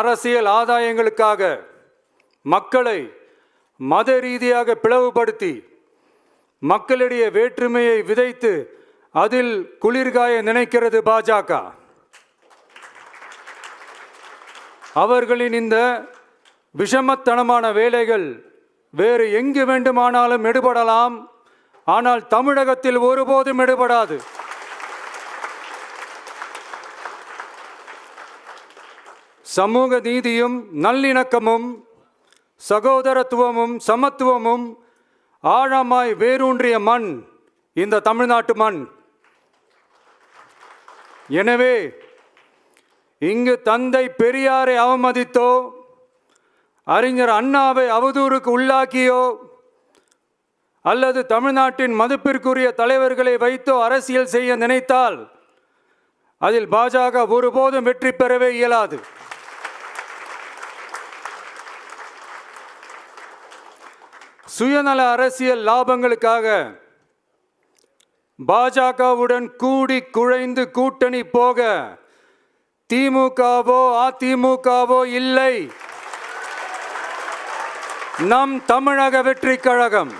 அரசியல் ஆதாயங்களுக்காக மக்களை மத ரீதியாக பிளவுபடுத்தி மக்களிடையே வேற்றுமையை விதைத்து அதில் குளிர்காய நினைக்கிறது பாஜக. அவர்களின் இந்த விஷமத்தனமான வேலைகள் வேறு எங்கு வேண்டுமானாலும் எடுபடலாம், ஆனால் தமிழகத்தில் ஒருபோதும் எடுபடாது. சமூக நீதியும் நல்லிணக்கமும் சகோதரத்துவமும் சமத்துவமும் ஆழமாய் வேரூன்றிய மண் இந்த தமிழ்நாட்டு மண். எனவே இங்கு தந்தை பெரியாரை அவமதித்தோ அறிஞர் அண்ணாவை அவதூறுக்கு உள்ளாக்கியோ அல்லது தமிழ்நாட்டின் மதிப்பிற்குரிய தலைவர்களை வைத்தோ அரசியல் செய்ய நினைத்தால் அதில் பாஜக ஒருபோதும் வெற்றி பெறவே இயலாது. சுயநல அரசியல் லாபங்களுக்காக பாஜகவுடன் கூடி குழைந்து கூட்டணி போக திமுகவோ அதிமுகவோ இல்லை. நம் தமிழக வெற்றி கழகம்.